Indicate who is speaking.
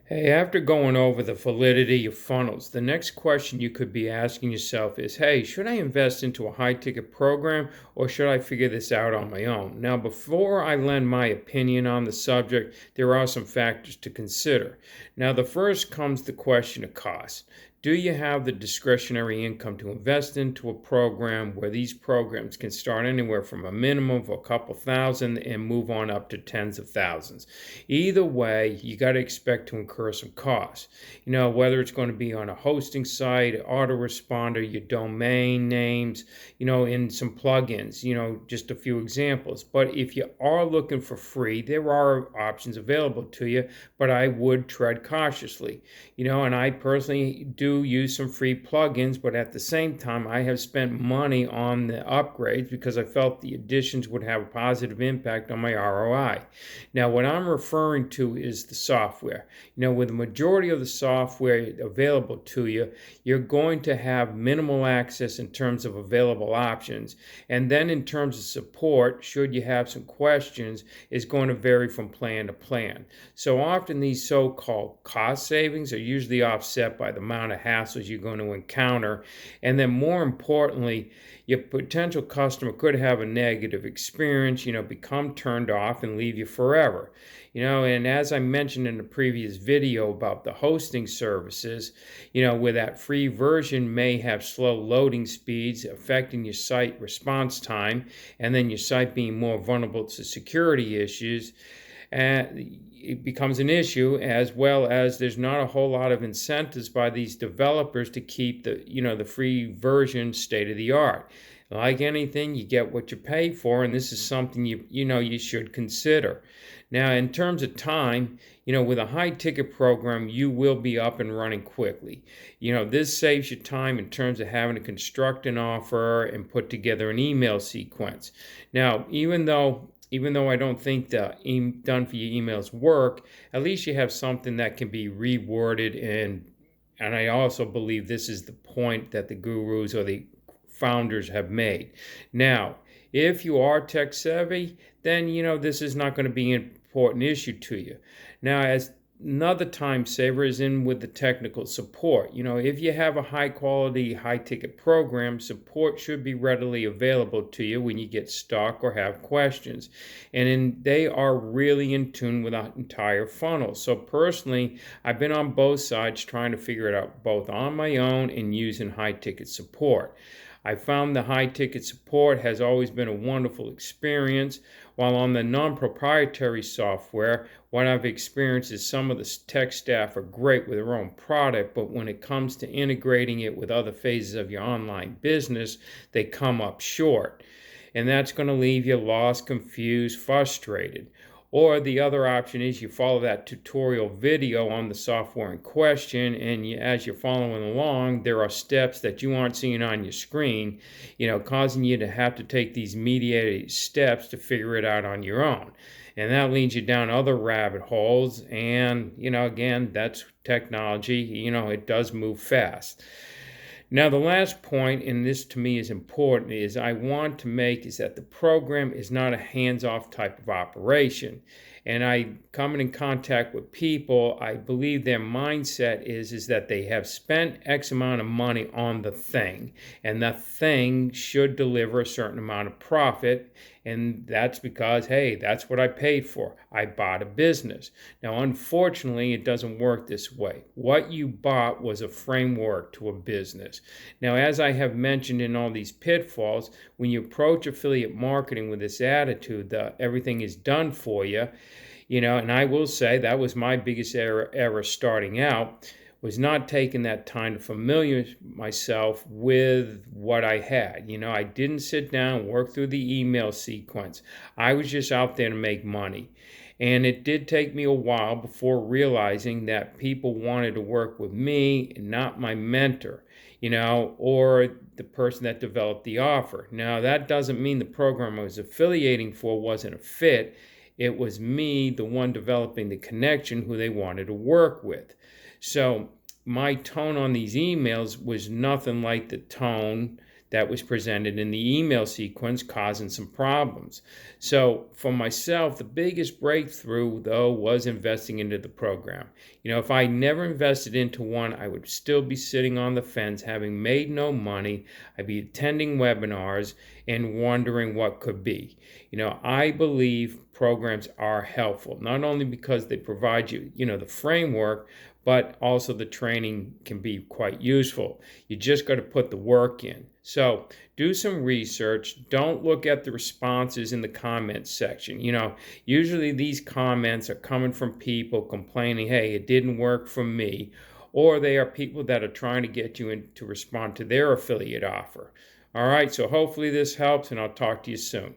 Speaker 1: Hey, after going over the validity of funnels, the next question you could be asking yourself is, hey, should I invest into a high ticket program or should I figure this out on my own? Now, before I lend my opinion on the subject, there are some factors to consider. Now, the first comes the question of cost. Do you have the discretionary income to invest into a program where these programs can start anywhere from a minimum of a couple thousand and move on up to tens of thousands? Either way, you got to expect to incur some costs. Whether it's going to be on a hosting site, autoresponder, your domain names, in some plugins, just a few examples. But if you are looking for free, there are options available to you, but I would tread cautiously. And I personally do use some free plugins, but at the same time, I have spent money on the upgrades because I felt the additions would have a positive impact on my ROI. Now, what I'm referring to is the software. With the majority of the software available to you, you're going to have minimal access in terms of available options. And then in terms of support, should you have some questions, is going to vary from plan to plan. So often these so-called cost savings are usually offset by the amount of hassles you're going to encounter. And then more importantly, your potential customer could have a negative experience, become turned off and leave you forever. And as I mentioned in the previous video about the hosting services, where that free version may have slow loading speeds affecting your site response time, and then your site being more vulnerable to security issues, it becomes an issue, as well as there's not a whole lot of incentives by these developers to keep the free version state of the art. Like anything, you get what you pay for, and this is something you should consider. Now, in terms of time, with a high ticket program, you will be up and running quickly. This saves you time in terms of having to construct an offer and put together an email sequence. Now, even though I don't think the done for you emails work, at least you have something that can be reworded, and I also believe this is the point that the gurus or the founders have made. Now, if you are tech savvy, then this is not going to be an important issue to you. Now, as another time saver is in with the technical support. If you have a high quality, high ticket program, support should be readily available to you when you get stuck or have questions. And they are really in tune with the entire funnel. So personally, I've been on both sides trying to figure it out both on my own and using high ticket support. I found the high ticket support has always been a wonderful experience, while on the non-proprietary software, what I've experienced is some of the tech staff are great with their own product, but when it comes to integrating it with other phases of your online business, they come up short. And that's going to leave you lost, confused, frustrated. Or the other option is you follow that tutorial video on the software in question, and as you're following along, there are steps that you aren't seeing on your screen, causing you to have to take these mediated steps to figure it out on your own. And that leads you down other rabbit holes, and, again, that's technology, it does move fast. Now, the last point, and this to me is important, is I want to make is that the program is not a hands-off type of operation. And I coming in contact with people, I believe their mindset is that they have spent X amount of money on the thing, and the thing should deliver a certain amount of profit. And that's because, hey, that's what I paid for. I bought a business. Now, unfortunately, it doesn't work this way. What you bought was a framework to a business. Now, as I have mentioned in all these pitfalls, when you approach affiliate marketing with this attitude that everything is done for you, and I will say that was my biggest error starting out, was not taking that time to familiarize myself with what I had. I didn't sit down and work through the email sequence. I was just out there to make money. And it did take me a while before realizing that people wanted to work with me and not my mentor, or the person that developed the offer. Now, that doesn't mean the program I was affiliating for wasn't a fit. It was me, the one developing the connection, who they wanted to work with. So my tone on these emails was nothing like the tone that was presented in the email sequence, causing some problems. So for myself, the biggest breakthrough though was investing into the program. If I never invested into one, I would still be sitting on the fence, having made no money. I'd be attending webinars and wondering what could be. I believe programs are helpful, not only because they provide you, the framework, but also the training can be quite useful. You just got to put the work in. So do some research. Don't look at the responses in the comments section. Usually these comments are coming from people complaining, hey, it didn't work for me. Or they are people that are trying to get you in to respond to their affiliate offer. All right, so hopefully this helps, and I'll talk to you soon.